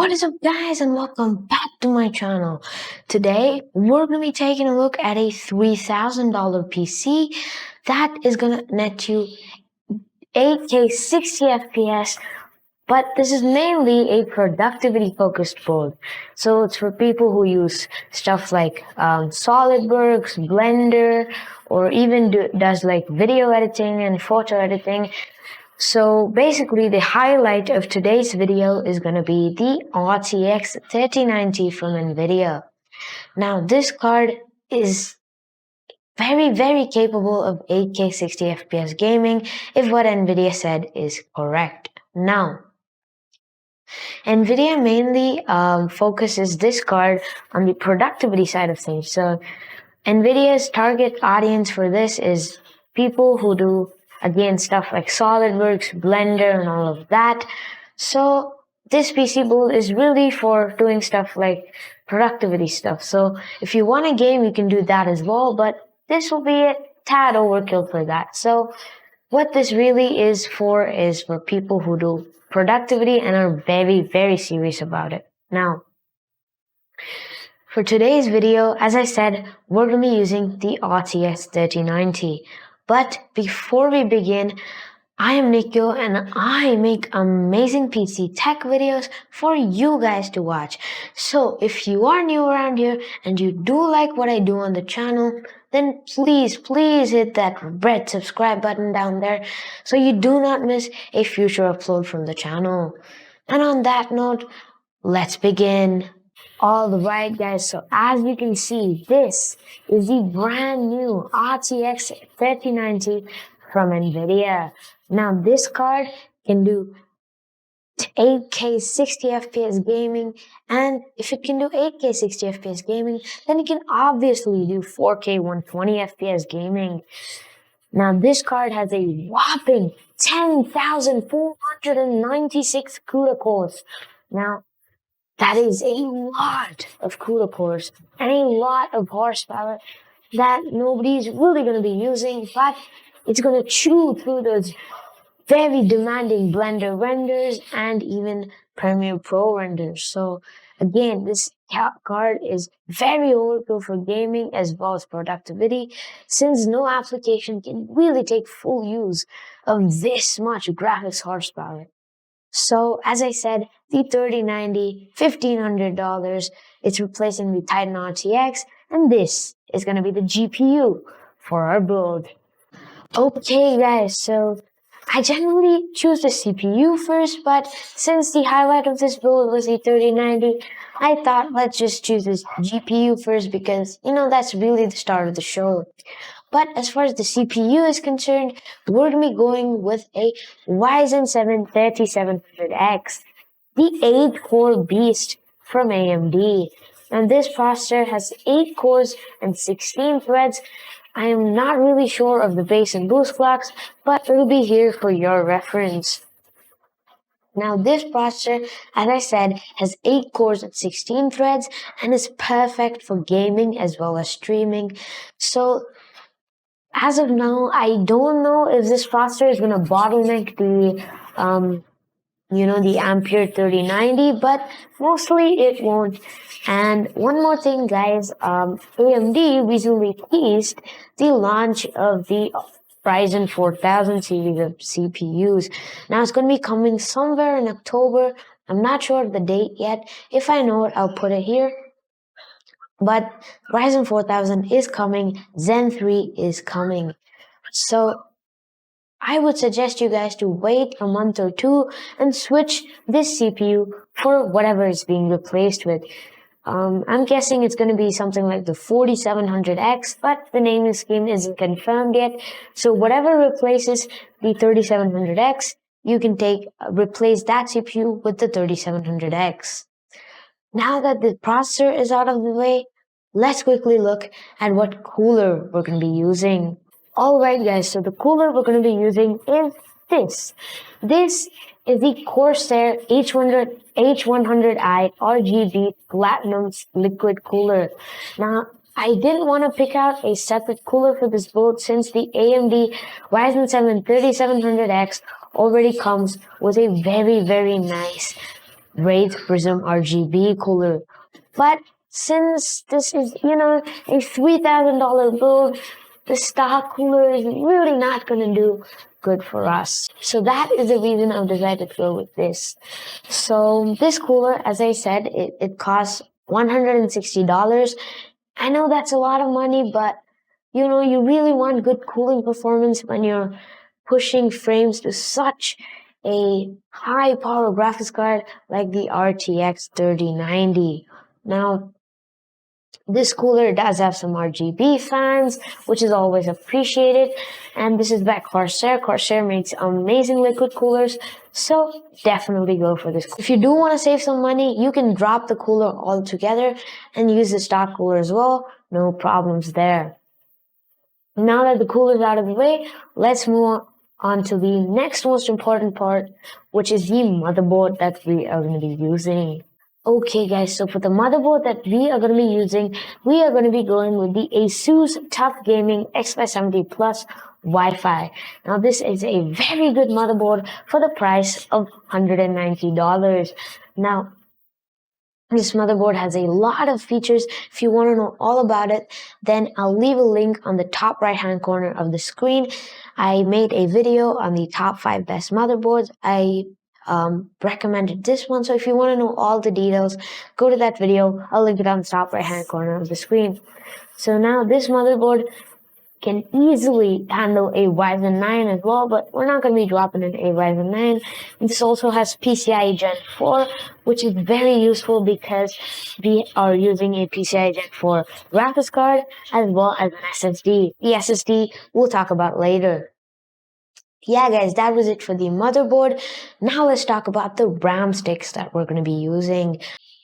What is up, guys, and welcome back to my channel. Today we're going to be taking a look at a $3,000 PC that is going to net you 8K 60 FPS, but this is mainly a productivity focused board. So it's for people who use stuff like SolidWorks, Blender, or even does like video editing and photo editing. So basically the highlight of today's video is going to be the RTX 3090 from NVIDIA. Now this card is very capable of 8K 60 FPS gaming if what NVIDIA said is correct. Now, NVIDIA mainly focuses this card on the productivity side of things. So NVIDIA's target audience for this is people who do, again, stuff like SolidWorks, Blender, and all of that. So this PC build is really for doing stuff like productivity stuff. So if you want a game, you can do that as well, but this will be a tad overkill for that. So what this really is for people who do productivity and are very serious about it. Now, for today's video, as I said, we're going to be using the RTX 3090. But before we begin, I am Nikhil and I make amazing PC tech videos for you guys to watch. So if you are new around here and you do like what I do on the channel, then please hit that red subscribe button down there so you do not miss a future upload from the channel. And on that note, let's begin. Alright guys, so as you can see, this is the brand new RTX 3090 from NVIDIA. Now this card can do 8K 60 FPS gaming, and if it can do 8K 60 FPS gaming, then it can obviously do 4K 120 FPS gaming. Now this card has a whopping 10,496 CUDA cores. Now that is a lot of CUDA cores and a lot of horsepower that nobody's really going to be using, but it's going to chew through those very demanding Blender renders and even Premiere Pro renders. So again, this card is very overkill for gaming as well as productivity, since no application can really take full use of this much graphics horsepower. So as I said, the 3090, $1,500, it's replacing the Titan RTX, and this is going to be the GPU for our build. Okay guys, so I generally choose the CPU first, but since the highlight of this build was the 3090, I thought let's just choose this GPU first because, that's really the start of the show. But as far as the CPU is concerned, we're going to be going with a Ryzen 7 3700X, the 8-core beast from AMD. And this processor has 8 cores and 16 threads. I am not really sure of the base and boost clocks, but it'll be here for your reference. Now this processor, as I said, has 8 cores and 16 threads and is perfect for gaming as well as streaming. So as of now, I don't know if this processor is going to bottleneck the Ampere 3090, but mostly it won't. And one more thing, guys, AMD recently teased the launch of the Ryzen 4000 series of CPUs. Now it's going to be coming somewhere in October. I'm not sure of the date yet. If I know it, I'll put it here. But Ryzen 4000 is coming, Zen 3 is coming. So I would suggest you guys to wait a month or two and switch this CPU for whatever it's being replaced with. I'm guessing it's going to be something like the 4700X, but the naming scheme isn't confirmed yet. So whatever replaces the 3700X, you can replace that CPU with the 3700X. Now that the processor is out of the way, let's quickly look at what cooler we're going to be using. Alright guys, so the cooler we're going to be using is this. This is the Corsair H100i RGB Platinum liquid cooler. Now, I didn't want to pick out a separate cooler for this build since the AMD Ryzen 7 3700X already comes with a very nice Wraith Prism RGB cooler. But since this is, a $3,000 build, the stock cooler is really not going to do good for us. So that is the reason I've decided to go with this. So this cooler, as I said, it costs $160. I know that's a lot of money, but you really want good cooling performance when you're pushing frames to such a high power graphics card like the RTX 3090. Now, this cooler does have some RGB fans, which is always appreciated. And this is by Corsair. Corsair makes amazing liquid coolers, so definitely go for this. If you do want to save some money, you can drop the cooler altogether and use the stock cooler as well. No problems there. Now that the cooler is out of the way, let's move on to the next most important part, which is the motherboard that we are going to be using. Okay guys, so for the motherboard that we are going to be using, we are going to be going with the ASUS TUF Gaming X570 Plus Wi-Fi. Now this is a very good motherboard for the price of $190. Now, this motherboard has a lot of features. If you want to know all about it, then I'll leave a link on the top right hand corner of the screen. I made a video on the top 5 best motherboards. I recommended this one. So if you want to know all the details, go to that video. I'll link it on the top right hand corner of the screen. So now this motherboard can easily handle a Ryzen 9 as well, but we're not going to be dropping in a Ryzen 9. This also has PCIe Gen 4, which is very useful because we are using a PCIe Gen 4 graphics card as well as an SSD. The SSD we'll talk about later. Yeah guys, that was it for the motherboard. Now let's talk about the RAM sticks that we're going to be using.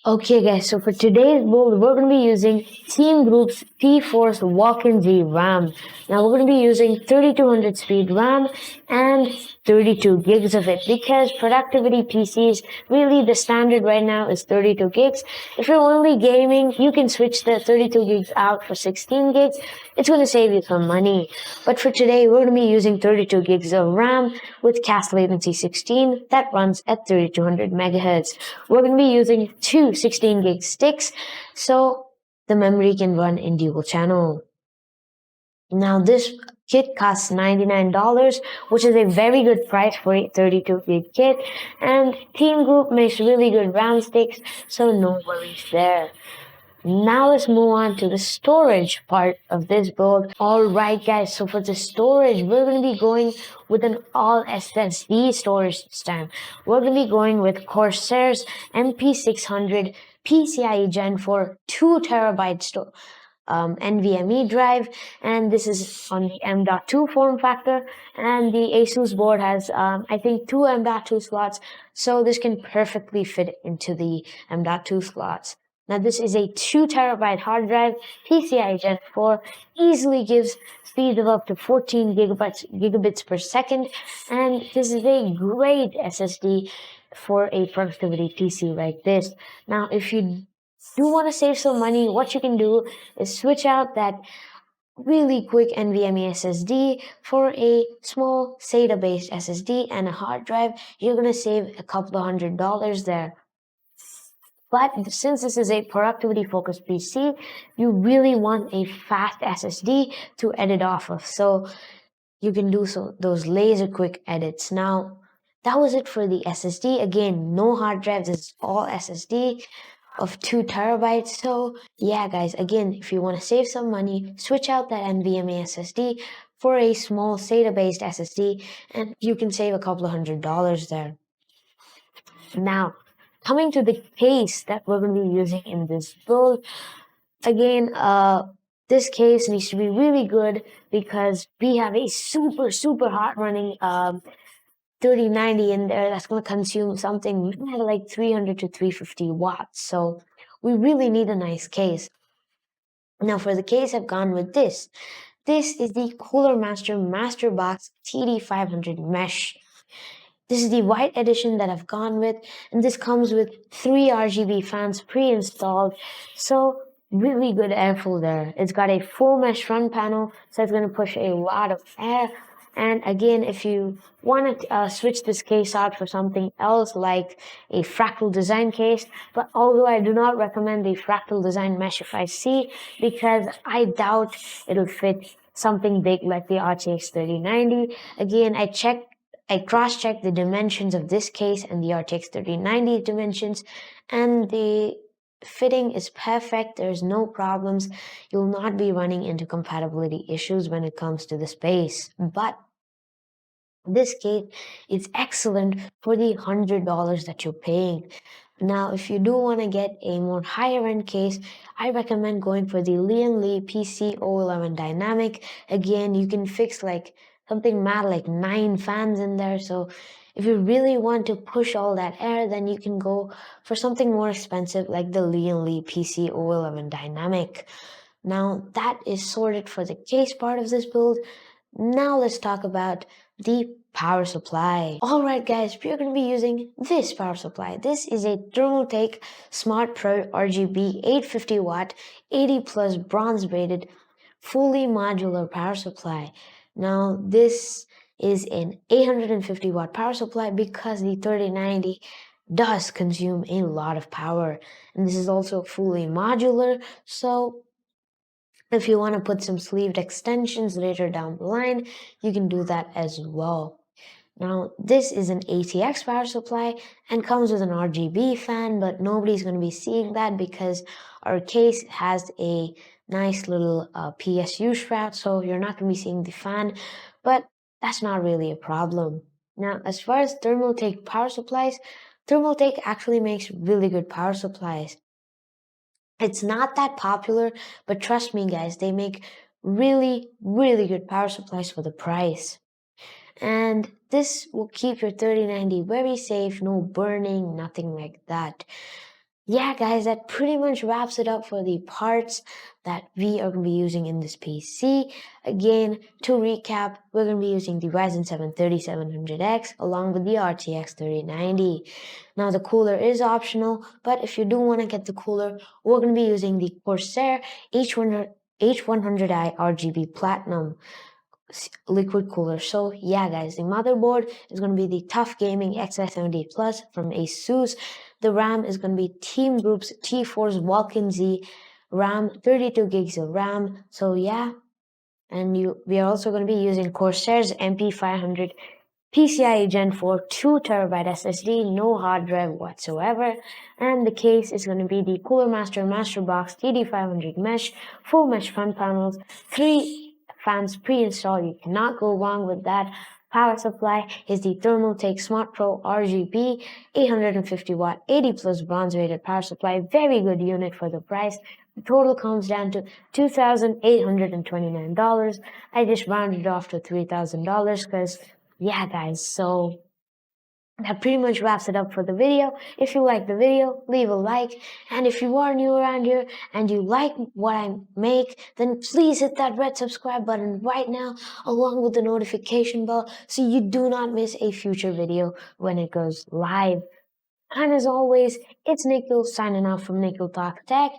Okay guys, so for today's build, we're going to be using Team Group's T-Force Walk-in Z RAM. Now we're going to be using 3200 speed RAM and 32 gigs of it because productivity PCs, really the standard right now is 32 gigs. If you're only gaming, you can switch the 32 gigs out for 16 gigs. It's going to save you some money. But for today, we're going to be using 32 gigs of RAM with cast latency 16 that runs at 3200 megahertz. We're going to be using two 16 gig sticks so the memory can run in dual channel. Now this kit costs $99, which is a very good price for a 32 gig kit, and Team Group makes really good RAM sticks, so no worries there. Now let's move on to the storage part of this build. Alright guys, so for the storage, we're going to be going with an all SSD storage this time. We're going to be going with Corsair's MP600 PCIe Gen 4 2TB NVMe drive, and this is on the M.2 form factor, and the ASUS board has I think 2 M.2 slots, so this can perfectly fit into the M.2 slots. Now this is a 2 terabyte hard drive, PCIe Gen 4, easily gives speeds of up to 14 gigabits per second, and this is a great SSD for a productivity PC like this. Now if you do want to save some money, what you can do is switch out that really quick NVMe SSD for a small SATA based SSD and a hard drive. You're going to save a couple of $100 there. But since this is a productivity focused PC, you really want a fast SSD to edit off of. So you can do those laser quick edits. Now, that was it for the SSD. Again, no hard drives, it's all SSD of 2 terabytes. So yeah, guys, again, if you want to save some money, switch out that NVMe SSD for a small SATA based SSD and you can save a couple of $100 there. Now, coming to the case that we're going to be using in this build, again, this case needs to be really good because we have a super hot running 3090 in there that's going to consume something like 300 to 350 watts. So we really need a nice case. Now for the case, I've gone with this. This is the Cooler Master Masterbox TD500 Mesh. This is the white edition that I've gone with, and this comes with 3 RGB fans pre-installed, so really good airflow there. It's got a full mesh front panel, so it's going to push a lot of air, And again, if you want to switch this case out for something else like a fractal design case, but although I do not recommend the fractal design mesh FIC because I doubt it'll fit something big like the RTX 3090. Again, I cross-checked the dimensions of this case and the RTX 3090 dimensions, and the fitting is perfect. There's no problems. You'll not be running into compatibility issues when it comes to the space. But this case is excellent for the $100 that you're paying. Now, if you do want to get a more higher end case, I recommend going for the Lian Li PC011 Dynamic. Again, you can fix like something mad like 9 fans in there. So if you really want to push all that air, then you can go for something more expensive like the Lian Li PC011 Dynamic. Now that is sorted for the case part of this build. Now let's talk about the power supply. Alright guys, we're going to be using this power supply. This is a Thermaltake Smart Pro RGB 850 watt 80 plus bronze rated fully modular power supply. Now this is an 850 watt power supply because the 3090 does consume a lot of power, and this is also fully modular, so if you want to put some sleeved extensions later down the line, you can do that as well. Now, this is an ATX power supply and comes with an RGB fan, but nobody's going to be seeing that because our case has a nice little PSU shroud, so you're not going to be seeing the fan, but that's not really a problem. Now, as far as Thermaltake power supplies, Thermaltake actually makes really good power supplies. It's not that popular, but trust me guys, they make really, really good power supplies for the price. And this will keep your 3090 very safe, no burning, nothing like that. Yeah guys, that pretty much wraps it up for the parts that we are going to be using in this PC. Again, to recap, we're going to be using the Ryzen 7 3700X along with the RTX 3090. Now the cooler is optional, but if you do want to get the cooler, we're going to be using the Corsair H100i RGB Platinum liquid cooler. So yeah guys, the motherboard is going to be the TUF Gaming Xi70 Plus from ASUS. The RAM is going to be Team Group's T-Force Vulcan Z RAM, 32 gigs of RAM. So yeah, and we are also going to be using Corsair's MP500 PCIe Gen 4 2TB SSD, no hard drive whatsoever, and the case is going to be the Cooler Master Masterbox TD500 mesh, full mesh front panels, 3 fans pre-installed. You cannot go wrong with that. Power supply is the Thermaltake Smart Pro RGB 850 watt 80 plus bronze rated power supply. Very good unit for the price. The total comes down to $2,829. I just rounded off to $3,000 because yeah guys, so that pretty much wraps it up for the video. If you like the video, leave a like, and if you are new around here and you like what I make, then please hit that red subscribe button right now along with the notification bell so you do not miss a future video when it goes live. And as always, it's Nikhil signing off from Nikhil Talk Tech,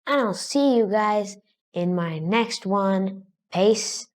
and I'll see you guys in my next one. Peace.